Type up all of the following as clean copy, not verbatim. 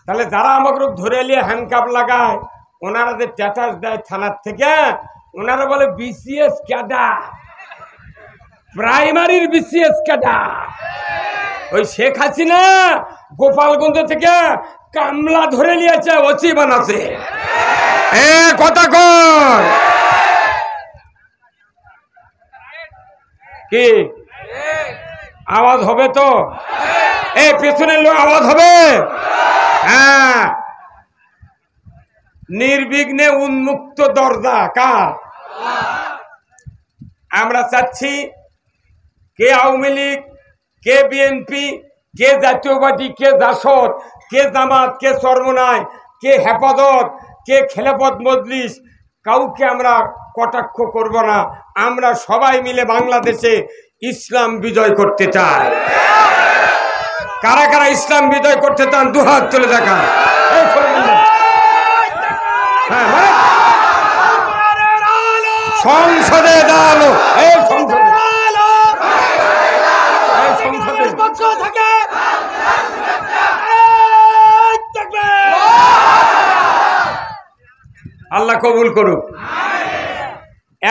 তাহলে যারা আমাকে ধরে নিয়ে হ্যান্ডকাপ লাগায়, ওনারা যে স্ট্যাটাস দেয় থানার থেকে, ওনারা বলে বিসিএস ক্যাডার, প্রাইমারির বিসিএস ক্যাডার। ওই শেখ হাসিনা গোপালগঞ্জ থেকে কামলা ধরে নিয়েছে, ওসি বানাচ্ছে। কথা কর কি আওয়াজ হবে তো? এই পেছনের লোক আওয়াজ হবে। হ্যাঁ, নির্বিঘ্নে উন্মুক্ত দরজা কার? আমরা চাচ্ছি কে আওয়ামী লীগ, কে বিএনপি, কে জাতীয় পার্টি, কে জাসদ, কে জামাত, কে চরমনাই, কে হেফাজত, কে খেলাফত মজলিস, কাউকে আমরা কটাক্ষ করব না। আমরা সবাই মিলে বাংলাদেশে ইসলাম বিজয় করতে চাই। কারা কারা ইসলাম বিজয় করতে চান দুহাত তুলে দেখা। সংসদে দাঁড়ালো, এই সংসদে আল্লাহ কবুল করুক।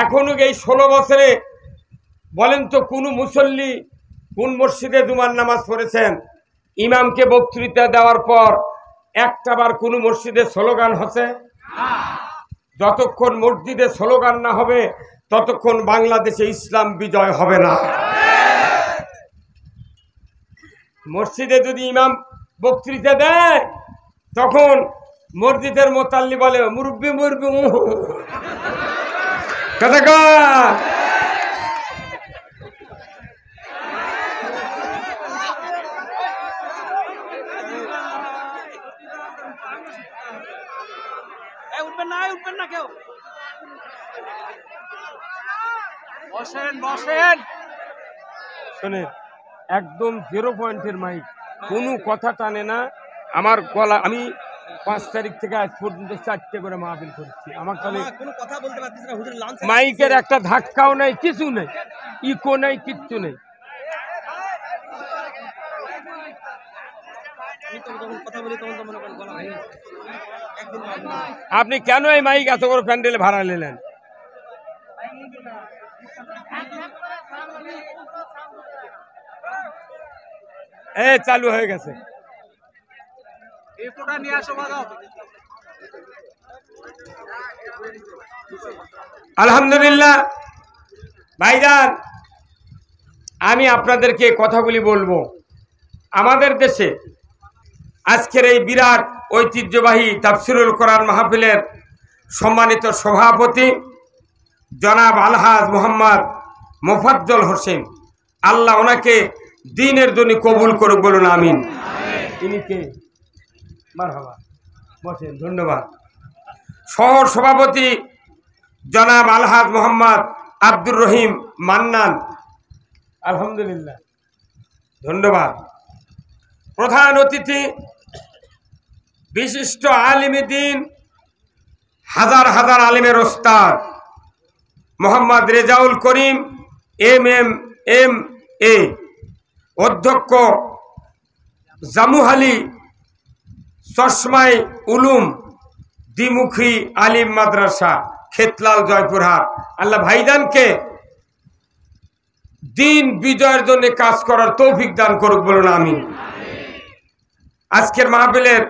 এখনো এই 16 বছরে বলেন তো কোন মুসল্লি কোন মসজিদে জুমার নামাজ পড়েছেন? ইমামকে বক্তৃতা দেওয়ার পর একটাবার কোন মসজিদে স্লোগান হচ্ছে? যতক্ষণ মসজিদে স্লোগান না হবে ততক্ষণ বাংলাদেশে ইসলাম বিজয় হবে না। মসজিদে যদি ইমাম বক্তৃতা দেয় তখন মসজিদের মোতাল্লি বলে মুরব্বি মুরব্বি কথা কর। শোনেন, একদম 0 পয়েন্টের মাইক, কোনো কথা টানে না। আমার গলা, আমি 5 তারিখ থেকে আজ পর্যন্ত 4টে করে মাহফিল করছি। আমার তাহলে মাইকের একটা ধাক্কাও নেই, কিছু নেই, ইকো নেই, কিচ্ছু নেই। আপনি কেন এই মাইক এত বড় প্যান্ডেলে ভাড়া নিলেন? চালু হয়ে গেছে। আলহামদুলিল্লাহ ভাইজান, আমি আপনাদেরকে কথাগুলি বলবো। আমাদের দেশে আজকের এই বিরাট ঐতিহ্যবাহী তাফসিরুল কোরআন মাহফিলের সম্মানিত সভাপতি জনাব আলহাজ মোহাম্মদ মোফাজ্জল হোসেন, আল্লাহ ওনাকে দ্বীনের জন্য কবুল করুক, বলুন আমিন। তিনি কে? মারহাবা, বসেন, ধন্যবাদ। সহ সভাপতি জনাব আলহাজ মোহাম্মদ আব্দুর রহিম মান্নান, আলহামদুলিল্লাহ, ধন্যবাদ। প্রধান অতিথি বিশিষ্ট আলিম দ্বীন, হাজার হাজার আলিমের ওস্তাদ মোহাম্মদ রেজাউল করিম MMA, অধ্যক্ষ জামুহালি চশমাই উলুম দ্বিমুখী আলিম মাদ্রাসা খেতলাল জয়পুরহাট, আল্লাহ ভাইজানকে দিন বিজয়ের জন্য কাজ করার তৌফিক দান করুক, বলুন আমিন। আজকের মাহফিলের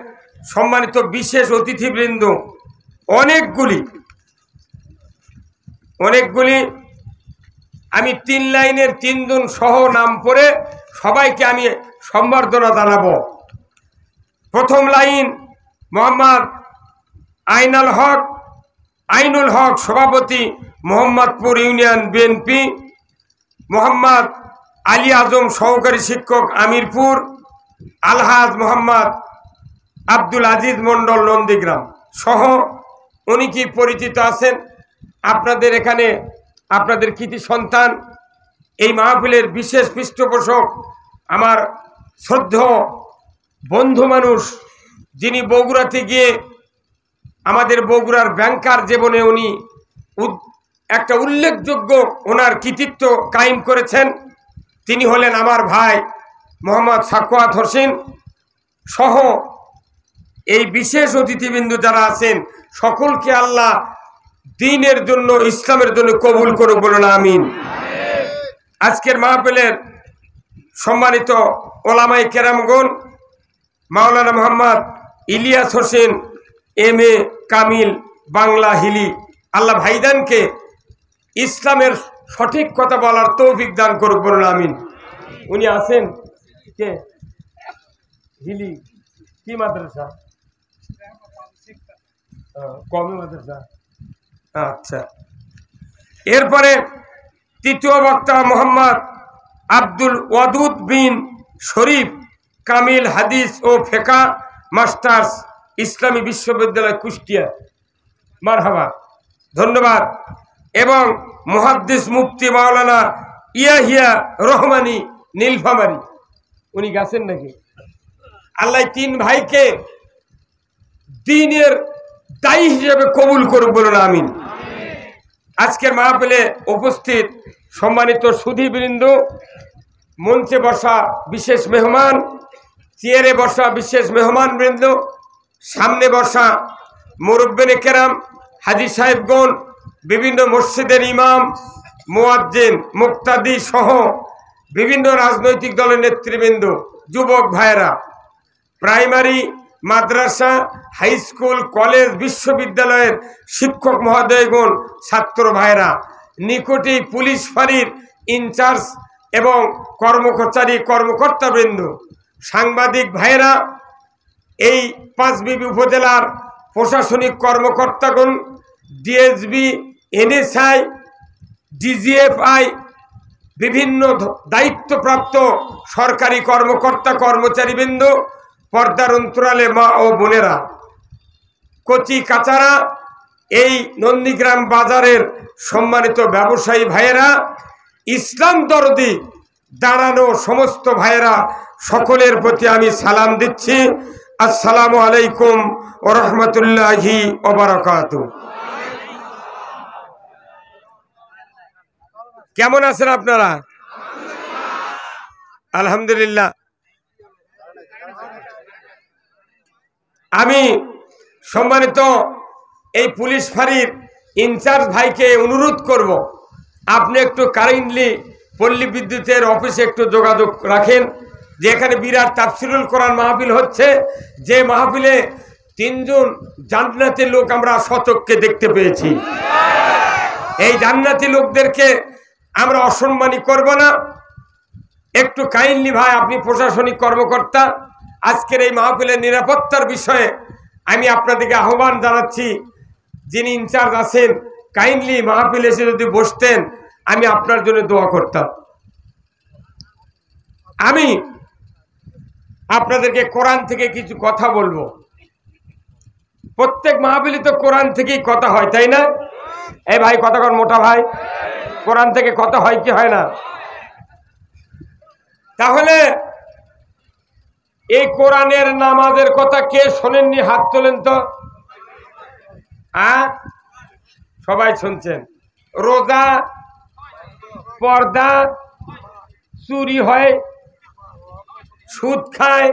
সম্মানিত বিশেষ অতিথিবৃন্দ অনেকগুলি, আমি 3 লাইনের 3 জন সহ নাম পড়ে সবাইকে আমি সম্বর্ধনা জানাবো। প্রথম লাইন মোহাম্মদ আইনুল হক সভাপতি মোহাম্মদপুর ইউনিয়ন বিএনপি, মোহাম্মদ আলী আজম সহকারী শিক্ষক আমিরপুর, আলহাজ মোহাম্মদ আব্দুল আজিজ মন্ডল নন্দীগ্রাম সহ অনেকেই পরিচিত আছেন। আপনাদের এখানে আপনাদের কৃতি সন্তান, এই মাহফিলের বিশেষ পৃষ্ঠপোষক আমার শ্রদ্ধেয় বন্ধু মানুষ, যিনি বগুড়াতে গিয়ে আমাদের বগুড়ার ব্যাংকার জীবনে উনি একটা উল্লেখযোগ্য ওনার কৃতিত্ব কায়েম করেছেন। তিনি হলেন আমার ভাই মোহাম্মদ সাকওয়াত হোসেন। সহ এই বিশেষ অতিথিবৃন্দ যারা আছেন সকলকে আল্লাহ দ্বীনের জন্য, ইসলামের জন্য কবুল করুক, বলুন আমিন। আজকের মাহফিলের সম্মানিত ওলামায়ে কেরামগণ, মাওলানা মোহাম্মদ ইলিয়াস হোসেন MA কামিল বাংলা হিলি, আল্লাহ ভাইদানকে ইসলামের সঠিক কথা বলার তৌফিক দান করুক, বলুন আমিন। উনি আছেন কে? হিলি কি মাদ্রাসা? কমি মাদ্রাসা। আচ্ছা, এরপরে তৃতীয় বক্তা মোহাম্মদ আব্দুল ওয়াদুদ বিন শরীফ কামিল হাদিস ও ফিকহ মাস্টার্স, ইসলামী বিশ্ববিদ্যালয় কুষ্টিয়া, মারহাবা, ধন্যবাদ। এবং মুহাদ্দিস মুফতি মাওলানা ইয়াহিয়া রহমানী নীলফামারী, উনি গেছেন নাকি? আল্লাহ তিন ভাইকে দ্বীনের দায়ী হিসেবে কবুল করুক, বলুন আমিন। আজকের মাহফিলে উপস্থিত সম্মানিত সুধীবৃন্দ, মঞ্চে বসা বিশেষ মেহমান, চেয়ারে বসা বিশেষ মেহমানবৃন্দ, সামনে বসা মুরব্বিনে কেরাম, হাজী সাহেবগণ, বিভিন্ন মসজিদের ইমাম, মুয়াজ্জিন, মুক্তাদি সহ বিভিন্ন রাজনৈতিক দলের নেতৃবৃন্দ, যুবক ভাইয়েরা, প্রাইমারি, মাদ্রাসা, হাই স্কুল, কলেজ, বিশ্ববিদ্যালয়ের শিক্ষক মহোদয়গণ, ছাত্র ভাইয়েরা, নিকটেই পুলিশ ফাঁড়ির ইনচার্জ এবং কর্মকর্তাবৃন্দ, সাংবাদিক ভাইয়েরা, এই পাঁচবিবি উপজেলার প্রশাসনিক কর্মকর্তাগণ, ডিএসবি, NSI, DGFI, বিভিন্ন দায়িত্বপ্রাপ্ত সরকারি কর্মকর্তা কর্মচারীবৃন্দ, পর্দার অন্তরালে মা ও বোনেরা, কচি কাচারা, এই নন্দীগ্রাম বাজারের সম্মানিত ব্যবসায়ী ভাইয়েরা, ইসলাম দরদি দাঁড়ানো সমস্ত ভাইয়েরা, সকলের প্রতি আমি সালাম দিচ্ছি। আসসালামু আলাইকুম ওয়া রাহমাতুল্লাহি ওয়া বারাকাতুহু। কেমন আছেন আপনারা? আলহামদুলিল্লাহ। আমি সম্মানিত এই পুলিশ ফাঁড়ির ইনচার্জ ভাইকে অনুরোধ করব, আপনি একটু কাইন্ডলি পল্লী বিদ্যুতের অফিসে একটু যোগাযোগ রাখেন, যে এখানে বিরাট তাফসিরুল কোরআন মাহফিল হচ্ছে, যে মাহফিলে 3 জন জান্নাতি লোক আমরা সচক্ষে দেখতে পেয়েছি। এই জান্নাতি লোকদেরকে আমরা অসম্মানী করব না। একটু কাইন্ডলি ভাই, আপনি প্রশাসনিক কর্মকর্তা, আজকের এই মাহফিলের নিরাপত্তার বিষয়ে আমি আপনাদেরকে আহ্বান জানাচ্ছি, যিনি ইনচার্জ আছেন, কাইন্ডলি মাহফিলে এসে যদি বসতেন, আমি আপনার জন্য দোয়া করতাম। আমি আপনাদেরকে কোরআন থেকে কিছু কথা বলবো। প্রত্যেক মাহফিলে তো কোরআন থেকেই কথা হয়, তাই না? এই ভাই কথা কর, মোটা ভাই, কোরআন থেকে কথা হয় কি হয় না? তাহলে এই কোরআনের নামাজের কথা কে শোনেননি? হাত তোলেন তো। সবাই শুনছেন। রোজা, পর্দা, চুরি হয়, সুদ খায়,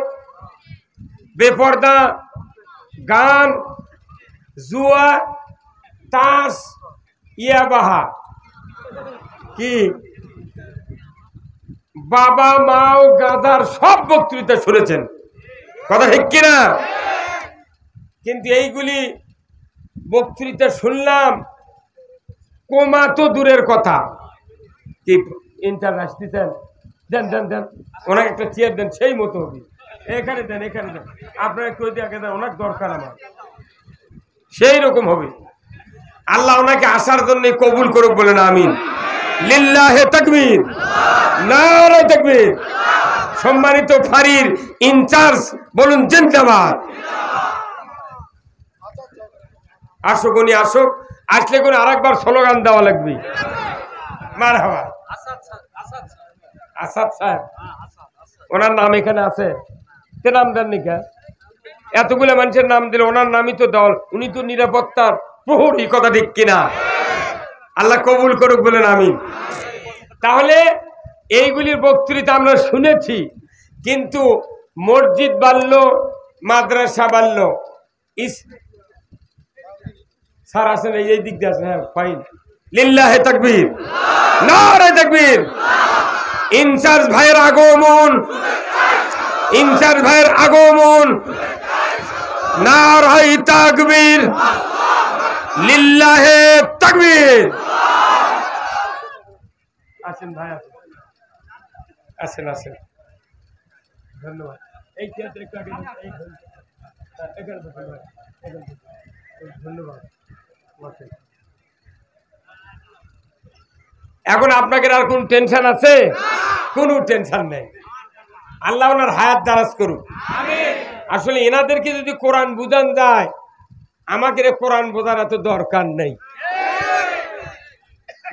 বেপর্দা, গান, জুয়া, তাস, ইয়াবাহা, কি বাবা মাও গাঁজার সব বক্তৃতা শুনেছেন, কথা ঠিক কিনা? কিন্তু এইগুলি বক্তৃতা শুনলাম, কোমা তো দূরের কথা। কি ইন্টার আসতেছেন? দেন দেন দেন, ওনাকে একটা চেয়ার দেন, সেই মতো হবে। এখানে দেন, এখানে দেন, আপনার একটু আগে দেন, ওনার দরকার আমার, সেই রকম হবে। আল্লাহ ওনাকে আসার জন্য কবুল করুক, বলেন আমিন। লিল্লাহে তাকবীর, নারে তাকবীর। সম্মানিত ফাঁড়ির ইনচার্জ বলুন জিন্দাবাদ। আসুক, উনি আসুক, আসলে কোন আরেকবার স্লোগান দেওয়া লাগবে। মারহাবা। আসাদ সাহেব, ওনার নাম এখানে আছে, কে নাম দেননি কে? এতগুলো মানুষের নাম দিলে ওনার নামই তো দল, উনি তো নিরাপত্তার প্রহরী, কথা ঠিক কিনা? আল্লাহ কবুল করুক, বলেন আমিন। তাহলে এইগুলির বক্তৃতা আমরা শুনেছি, কিন্তু মসজিদ বাড়লো, মাদ্রাসা বাড়ল, স্যার আসেন এই দিক দিয়ে আসেন। হ্যাঁ ফাইন, লিল্লাহে তাকবীর, নারে তাকবীর। ইনচার্জ ভাইয়ের আগমন, ইনচার্জ ভাইয়ের আগমন, নারে তাকবীর, লিল্লাহে তাকবীর। আসেন ভাই, আসেন আসেন, ধন্যবাদ। এই ধন্যবাদ। এখন আপনাকে আর কোন টেনশন আছে? কোনো টেনশন নেই। আল্লাহ ওনার হায়াত দারাজ করুক। আসলে এনাদেরকে যদি কোরআন বুঝান যায়, আমাকে কোরআন বোঝার এত দরকার নেই।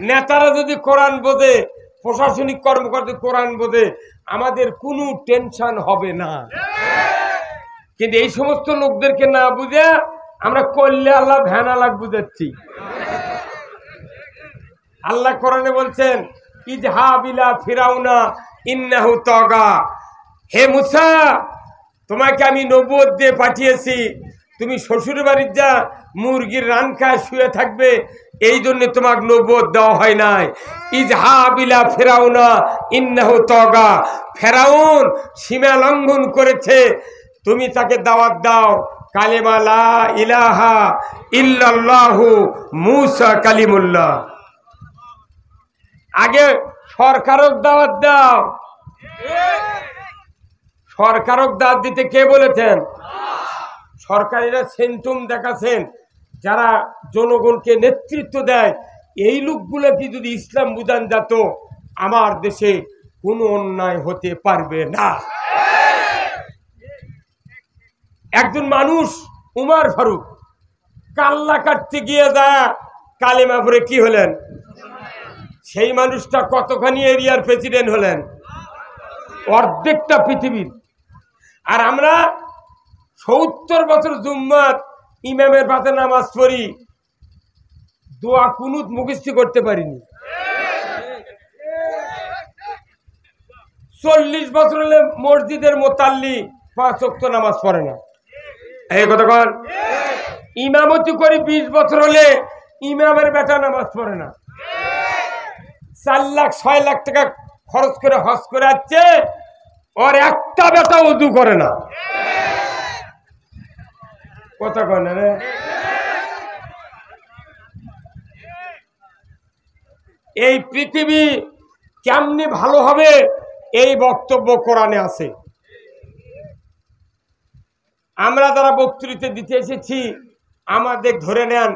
নেতারা যদি কোরআন বোঝে, প্রশাসনিক কর্মকর্তা কোরআন বোঝে, আমাদের কোনো টেনশন হবে না। কিন্তু এই সমস্ত লোকদেরকে না বুঝে আমরা করলে আল্লাহ ভ্যানা লাগ বুঝাচ্ছি। আল্লাহ কোরআনে বলছেন, ইজহাব ইলা ফিরাউনা ইন্নাহু তাগা। হে মুসা, তোমাকে আমি নবুয়ত দিয়ে পাঠিয়েছি, তুমি শ্বশুর বাড়ির যা মুরগির রান খায় শুয়ে থাকবে, এই জন্য তোমাকে নবুয়ত দেওয়া হয় নাই। ইজহাব ইলা ফিরাউনা ইন্নাহু তাগা, ফেরাউন সীমা লঙ্ঘন করেছে, তুমি তাকে দাওয়াত দাও কালেমা লা ইলাহা ইল্লাল্লাহু মুসা কালিমুল্লাহ। আগে সরকারক দাওয়াত দাও। সরকারক দাওয়াত দিতে কে বলেছেন? সরকারিরা সেন্টুম দেখাচ্ছেন, যারা জনগণকে নেতৃত্ব দেয়, এই লোকগুলো কি যদি ইসলাম বুঝান যেত, আমার দেশে কোনো অন্যায় হতে পারবে না। একজন মানুষ উমর ফারুক কাল্লা কাটতে গিয়ে যা কালেমা পড়ে কি হলেন? সেই মানুষটা কতখানি এরিয়ার প্রেসিডেন্ট হলেন? অর্ধেকটা পৃথিবীর। আর আমরা 70 বছর জুম্মাত ইমামের পাশে নামাজ পড়ি, দোয়া কুনুত মুখস্থ করতে পারিনি। 40 বছর হলে মসজিদের মোতাল্লি 5 ওয়াক্ত নামাজ পড়ে না। এই কথা কন। ইমামতি করি 20 বছর হলে ইমামের বেটা নামাজ পড়ে না। 4 লাখ 6 লাখ টাকা খরচ করে হজ করে আসছে, ওর একটা বেটা ওযু করে না। কথা কন রে। এই পৃথিবী কেমনি ভালো হবে, এই বক্তব্য কোরআনে আছে। আমরা যারা বক্তৃতা দিতে এসেছি, আমাদের ধরে নেন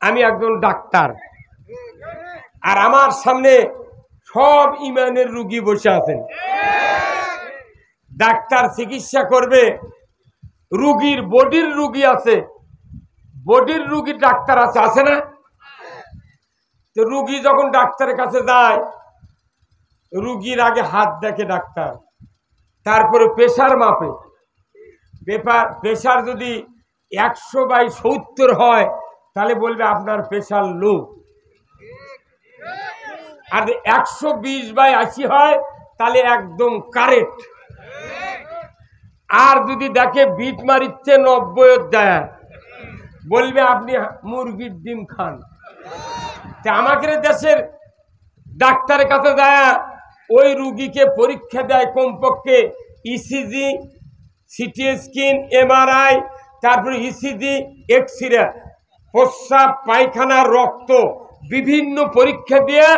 আমি একজন ডাক্তার, আর আমার সামনে সব ইমানের রুগী বসে আছেন। ডাক্তার চিকিৎসা করবে, রুগীর বডির রুগী আছে, বডির রুগী ডাক্তার আছে, আছে না? তো রুগী যখন ডাক্তারের কাছে যায়, রুগীর আগে হাত দেখে ডাক্তার, তারপরে প্রেশার মাপে। প্রেশার যদি 100/70 হয়, তাহলে বলবে আপনার প্রেশার লো। আর 120/80 হয়, তাহলে একদম কারেক্ট। আর যদি দেখে বিট মারিচ্ছে 90 দেয়, বলবে আপনি মুরগির ডিম খান। আমাদের দেশের ডাক্তারের কাছে যায়, ওই রুগীকে পরীক্ষা দেয় কমপক্ষে ইসিজি, সিটি স্ক্যান, এমআরআই, তারপরে ইসিজি, এক্সরে, প্রস্রাব, পায়খানা, রক্ত, বিভিন্ন পরীক্ষা দিয়ে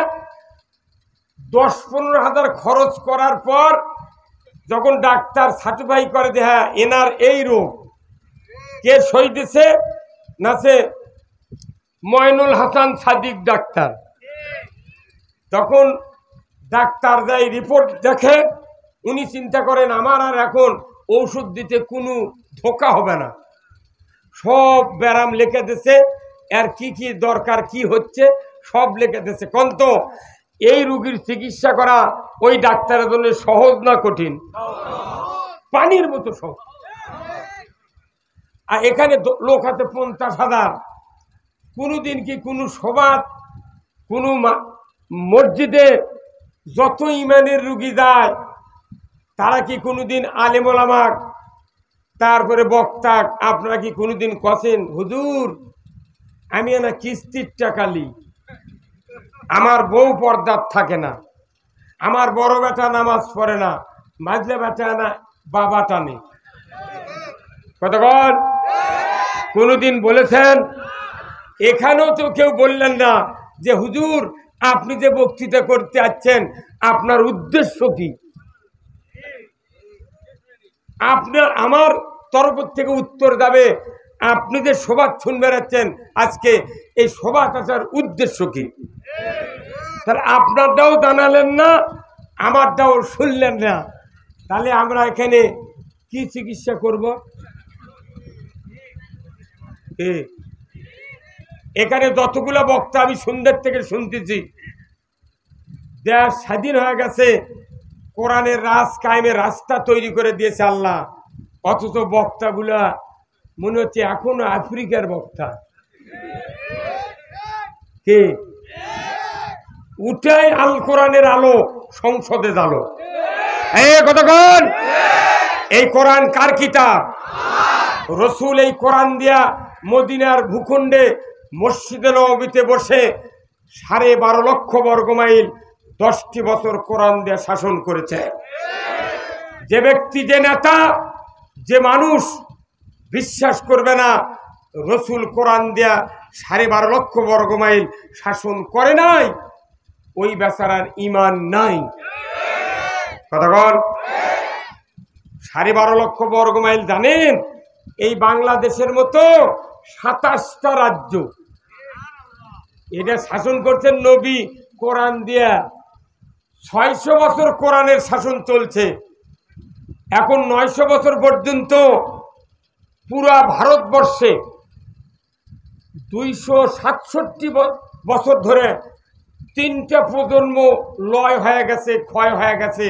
10-15 হাজার খরচ করার পর যখন ডাক্তার সার্টিফাই করে যে হ্যাঁ এনার এই রোগ, কে সই দিছে? না সে ময়নুল হাসান সাদিক ডাক্তার। তখন ডাক্তার যাই রিপোর্ট দেখে, উনি চিন্তা করেন আমার আর এখন ঔষধ দিতে কোনো ধোকা হবে না, সব ব্যারাম লিখে দিছে, আর কি কি দরকার কি হচ্ছে সব লিখে দিছে। কন্ত এই রোগীর চিকিৎসা করা ওই ডাক্তারের জন্য সহজ না কঠিন? পানির মতো সহজ। আর এখানে লোক আছে 50,000। কোনোদিন কি কোনো সভাত, কোনো মসজিদে যত ইমানের রুগী যায়, তারা কি কোনোদিন আলেম ওলামা তারপরে বক্তা আপনারা কি কোনোদিন কছেন হুজুর আমি না কিস্তির টাকা লি, আমার বউ পর্দার থাকে না, আমার বড় বেটা নামাজ পড়ে না, মাঝলে বেটা না বাবা টানে? কতক্ষণ কোনোদিন বলেছেন? এখানেও তো কেউ বললেন না যে হুজুর আপনি যে বক্তৃতা করতে যাচ্ছেন আপনার উদ্দেশ্য কি? আপনার আমার তরফ থেকে উত্তর যাবে আপনি যে সভা শুন বেড়াচ্ছেন আজকে এই সভাটার উদ্দেশ্য কি? তাহলে আপনারটাও জানালেন না, আমারটাও শুনলেন না, তাহলে আমরা এখানে কি চিকিৎসা করব? এখানে যতগুলো বক্তা আমি সুন্দর থেকে শুনতেছি, দেশ স্বাধীন হয়ে গেছে, কোরআনের রাজ কায়েমের রাস্তা তৈরি করে দিয়েছে আল্লাহ, অথচ বক্তাগুলা মনে হচ্ছে এখনো আফ্রিকার বক্তা। কে উঠাই আল কোরআনের আলো সংসদে জালো? কতক্ষণ? এই কোরআন কার কিতাব? রসুল এই কোরআন দিয়া মদিনার ভূখণ্ডে মসজিদে নববীতে বসে 12.5 লক্ষ বর্গমাইল 10টি বছর কোরআন দিয়ে শাসন করেছে। যে ব্যক্তি, যে নেতা, যে মানুষ বিশ্বাস করবে না রসুল কোরআন দিয়া 12.5 লক্ষ বর্গমাইল শাসন করে নাই, ওই বেচারার ঈমান নাই। কতক্ষণ? 12.5 লক্ষ বর্গমাইল জানেন? এই বাংলাদেশের মতো 27টা রাজ্য এটা শাসন করছেন নবী কোরআন দিয়া। 600 বছর কোরআনের শাসন চলছে, এখন 900 বছর পর্যন্ত পুরা ভারতবর্ষে 267 বছর ধরে 3টে প্রজন্ম লয় হয়ে গেছে, ক্ষয় হয়ে গেছে।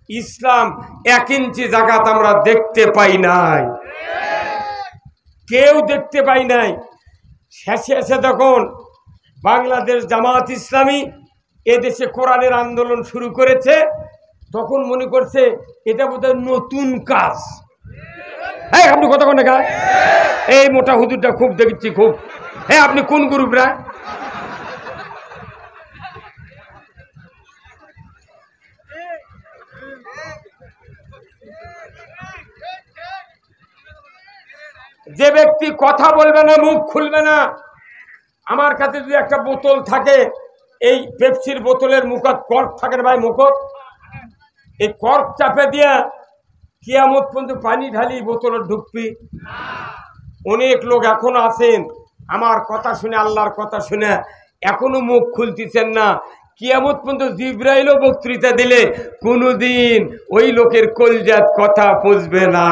ইসলাম 1 ইঞ্চি জায়গাতে আমরা দেখতে পাই নাই, কেউ দেখতে পাই নাই। শেষে এসে তখন বাংলাদেশ জামাত ইসলামী এদেশে কোরআনের আন্দোলন শুরু করেছে, তখন মনে করছে এটা বোধহয় নতুন কাজ। আপনি কতক্ষণ দেখা এই মোটা হুজুরটা খুব দেখছি খুব। আপনি কোন গ্রুপরা? যে ব্যক্তি কথা বলবে না, মুখ খুলবে না, আমার কাছে যদি একটা বোতল থাকে, এই পেপসির বোতলের মুখত কর্ক থাকে না ভাই, মুখত এই কর্ক চাপে দিয়া কিয়ামত পর্যন্ত পানি ঢালি বোতলে ঢুকবি। অনেক লোক এখনো আছেন আমার কথা শুনে, আল্লাহর কথা শুনে এখনো মুখ খুলতেছেন না। কিয়ামত পর্যন্ত জিবরাইলও বক্তৃতা দিলে কোনোদিন ওই লোকের কলজাত কথা বুঝবে না।